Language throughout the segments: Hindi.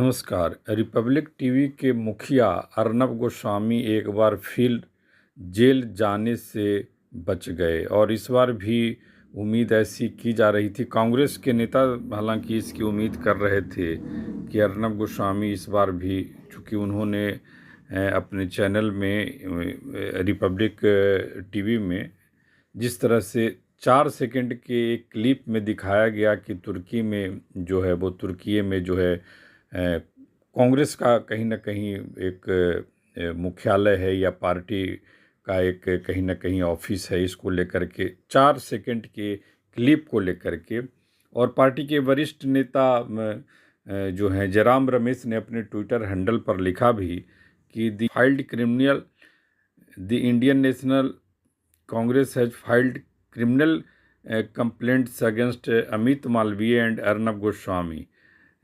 नमस्कार। रिपब्लिक टीवी के मुखिया अर्नब गोस्वामी एक बार फिर जेल जाने से बच गए और इस बार भी उम्मीद ऐसी की जा रही थी। कांग्रेस के नेता हालांकि इसकी उम्मीद कर रहे थे कि अर्नब गोस्वामी इस बार भी, चूँकि उन्होंने अपने चैनल में रिपब्लिक टीवी में जिस तरह से 4 सेकंड के एक क्लिप में दिखाया गया कि तुर्की में जो है वो तुर्की में जो है कांग्रेस का कहीं ना कहीं एक मुख्यालय है या पार्टी का एक कहीं ना कहीं ऑफिस है, इसको लेकर के 4 सेकंड के क्लिप को लेकर के। और पार्टी के वरिष्ठ नेता जो हैं जयराम रमेश ने अपने ट्विटर हैंडल पर लिखा भी कि the filed criminal the Indian national Congress has filed criminal complaints against Amit Malviya and Arnab Goswami.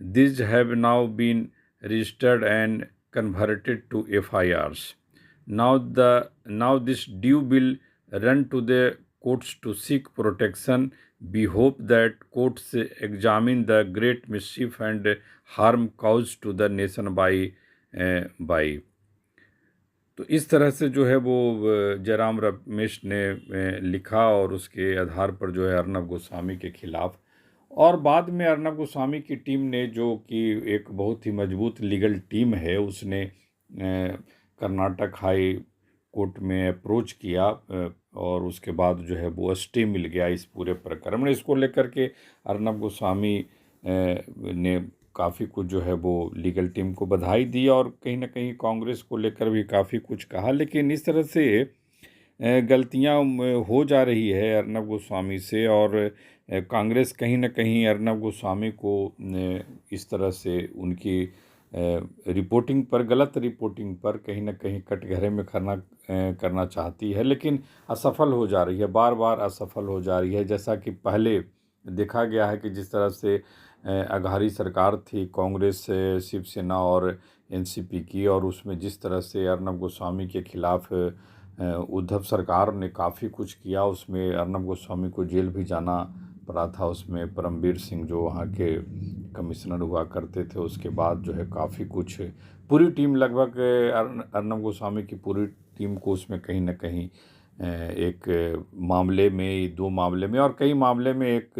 These have now been registered and converted to FIRs. Now this due will run to the courts to seek protection. We hope that courts examine the great mischief and harm caused to the nation by तो इस तरह से जो है वो जयराम रमेश ने लिखा और उसके आधार पर जो है अर्नब गोस्वामी के खिलाफ। और बाद में अर्नब गोस्वामी की टीम ने, जो कि एक बहुत ही मजबूत लीगल टीम है, उसने कर्नाटक हाई कोर्ट में अप्रोच किया और उसके बाद जो है वो स्टे मिल गया इस पूरे प्रकरण में। इसको लेकर के अर्नब गोस्वामी ने काफ़ी कुछ जो है वो लीगल टीम को बधाई दी और कहीं ना कहीं कांग्रेस को लेकर भी काफ़ी कुछ कहा। लेकिन इस तरह से गलतियां हो जा रही है अर्नब गोस्वामी से, और कांग्रेस कहीं ना कहीं अर्नब गोस्वामी को इस तरह से उनकी रिपोर्टिंग पर, गलत रिपोर्टिंग पर कहीं ना कहीं कटघरे में करना चाहती है, लेकिन असफल हो जा रही है, बार बार असफल हो जा रही है। जैसा कि पहले देखा गया है कि जिस तरह से अघाड़ी सरकार थी कांग्रेस, शिवसेना और एनसीपी की, और उसमें जिस तरह से अर्नब गोस्वामी के खिलाफ उद्धव सरकार ने काफ़ी कुछ किया, उसमें अर्नब गोस्वामी को जेल भी जाना पड़ा था। उसमें परमवीर सिंह जो वहाँ के कमिश्नर हुआ करते थे, उसके बाद जो है काफ़ी कुछ, पूरी टीम लगभग अर्नब गोस्वामी की पूरी टीम को उसमें कहीं ना कहीं एक मामले में, 2 मामले में और कई मामले में एक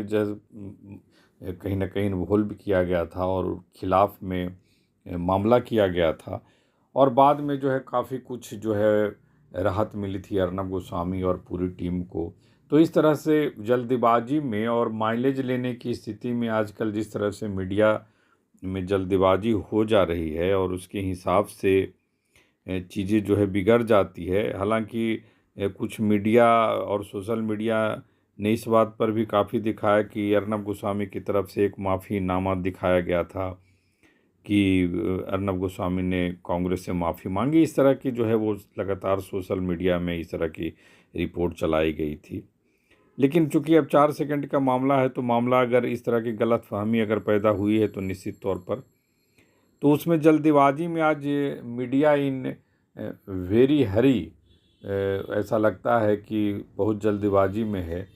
कहीं ना कहीं इन्वॉल्व भी किया गया था और खिलाफ में मामला किया गया था। और बाद में जो है काफ़ी कुछ जो है राहत मिली थी अर्नब गोस्वामी और पूरी टीम को। तो इस तरह से जल्दबाजी में और माइलेज लेने की स्थिति में आजकल जिस तरह से मीडिया में जल्दबाजी हो जा रही है और उसके हिसाब से चीज़ें जो है बिगड़ जाती है। हालांकि कुछ मीडिया और सोशल मीडिया ने इस बात पर भी काफ़ी दिखाया कि अर्नब गोस्वामी की तरफ से एक माफ़ीनामा दिखाया गया था कि अर्नब गोस्वामी ने कांग्रेस से माफ़ी मांगी। इस तरह की जो है वो लगातार सोशल मीडिया में इस तरह की रिपोर्ट चलाई गई थी। लेकिन चूंकि अब 4 सेकंड का मामला है, तो मामला अगर इस तरह की गलतफहमी अगर पैदा हुई है तो निश्चित तौर पर तो उसमें जल्दबाजी में आज मीडिया इन वेरी हरी, ऐसा लगता है कि बहुत जल्दबाजी में है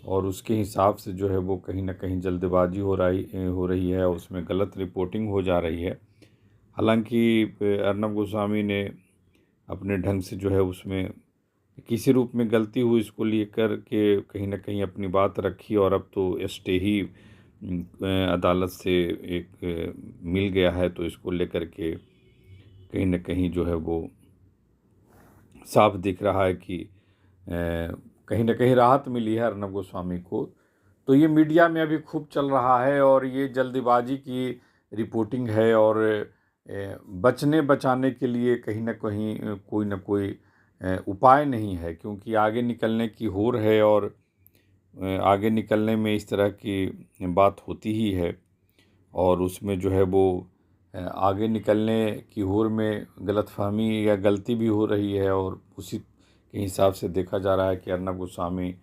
और उसके हिसाब से जो है वो कहीं ना कहीं जल्दबाजी हो रही है, उसमें गलत रिपोर्टिंग हो जा रही है। हालांकि अर्नब गोस्वामी ने अपने ढंग से जो है उसमें किसी रूप में गलती हुई, इसको लेकर के कहीं ना कहीं अपनी बात रखी और अब तो स्टे ही अदालत से एक मिल गया है, तो इसको लेकर के कहीं ना कहीं जो है वो साफ दिख रहा है कि कहीं ना कहीं राहत मिली है अर्नब गोस्वामी को। तो ये मीडिया में अभी खूब चल रहा है और ये जल्दबाजी की रिपोर्टिंग है और बचने बचाने के लिए कहीं ना कहीं कोई ना कोई उपाय नहीं है, क्योंकि आगे निकलने की होड़ है और आगे निकलने में इस तरह की बात होती ही है और उसमें जो है वो आगे निकलने की होड़ में गलतफहमी या गलती भी हो रही है और उसी के हिसाब से देखा जा रहा है कि अर्नब गोस्वामी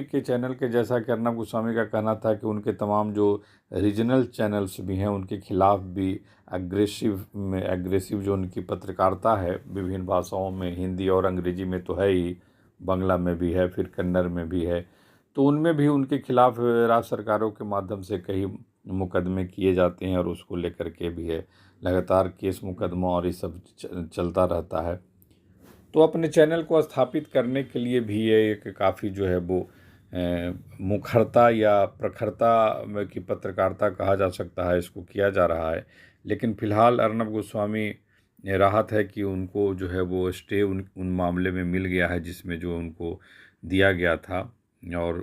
के चैनल के, जैसा कि अर्नब गोस्वामी का कहना था कि उनके तमाम जो रीजनल चैनल्स भी हैं उनके खिलाफ भी एग्रेसिव जो उनकी पत्रकारिता है विभिन्न भाषाओं में, हिंदी और अंग्रेजी में तो है ही, बांग्ला में भी है, फिर कन्नड़ में भी है, तो उनमें भी उनके खिलाफ राज्य सरकारों के माध्यम से कई मुकदमे किए जाते हैं और उसको लेकर के भी है लगातार केस मुकदमा और ये सब चलता रहता है। तो अपने चैनल को स्थापित करने के लिए भी ये एक काफ़ी जो है वो मुखरता या प्रखरता की पत्रकारिता कहा जा सकता है, इसको किया जा रहा है। लेकिन फ़िलहाल अर्नब गोस्वामी राहत है कि उनको जो है वो स्टे उन मामले में मिल गया है जिसमें जो उनको दिया गया था, और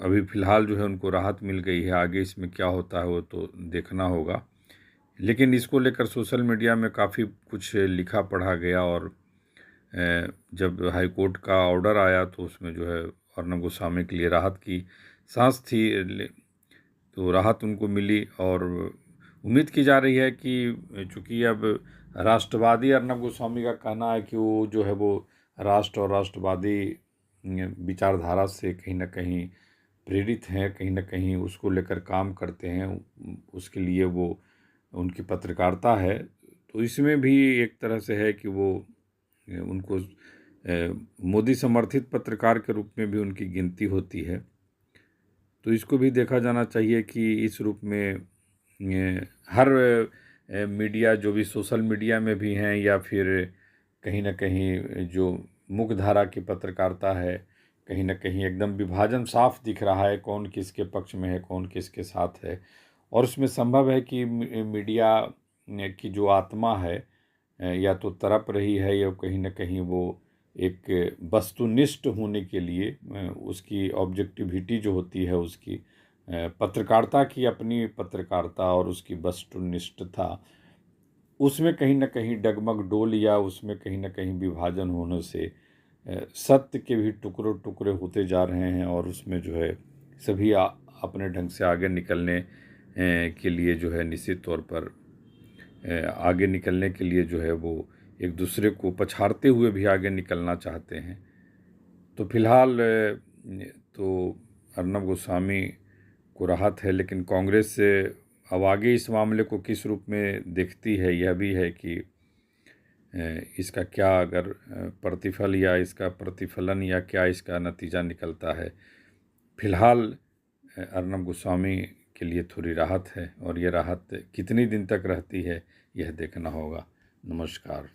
अभी फ़िलहाल जो है उनको राहत मिल गई है। आगे इसमें क्या होता है वो तो देखना होगा। लेकिन इसको लेकर सोशल मीडिया में काफ़ी कुछ लिखा पढ़ा गया, और जब हाई कोर्ट का ऑर्डर आया तो उसमें जो है अर्नब गोस्वामी के लिए राहत की सांस थी, तो राहत उनको मिली। और उम्मीद की जा रही है कि चूँकि अब राष्ट्रवादी अर्नब गोस्वामी का कहना है कि वो जो है वो राष्ट्र और राष्ट्रवादी विचारधारा से कहीं ना कहीं प्रेरित हैं, कहीं ना कहीं उसको लेकर काम करते हैं, उसके लिए वो उनकी पत्रकारिता है। तो इसमें भी एक तरह से है कि वो उनको मोदी समर्थित पत्रकार के रूप में भी उनकी गिनती होती है। तो इसको भी देखा जाना चाहिए कि इस रूप में हर मीडिया जो भी सोशल मीडिया में भी हैं या फिर कहीं ना कहीं जो मुख्य धारा की पत्रकारिता है, कहीं ना कहीं एकदम विभाजन साफ दिख रहा है, कौन किसके पक्ष में है, कौन किसके साथ है। और उसमें संभव है कि मीडिया की जो आत्मा है या तो तड़प रही है, या कहीं ना कहीं वो एक वस्तुनिष्ठ होने के लिए उसकी ऑब्जेक्टिविटी जो होती है, उसकी पत्रकारिता की अपनी पत्रकारिता और उसकी वस्तुनिष्ठता, उसमें कहीं ना कहीं डगमग डोल या उसमें कहीं ना कहीं विभाजन होने से सत्य के भी टुकड़े टुकड़े होते जा रहे हैं, और उसमें जो है सभी अपने ढंग से आगे निकलने के लिए जो है निश्चित तौर पर आगे निकलने के लिए जो है वो एक दूसरे को पछाड़ते हुए भी आगे निकलना चाहते हैं। तो फिलहाल तो अर्नब गोस्वामी को राहत है, लेकिन कांग्रेस से अब आगे इस मामले को किस रूप में देखती है यह भी है कि इसका क्या अगर प्रतिफल या इसका प्रतिफलन या क्या इसका नतीजा निकलता है। फिलहाल अर्नब गोस्वामी के लिए थोड़ी राहत है, और ये राहत कितनी दिन तक रहती है यह देखना होगा। नमस्कार।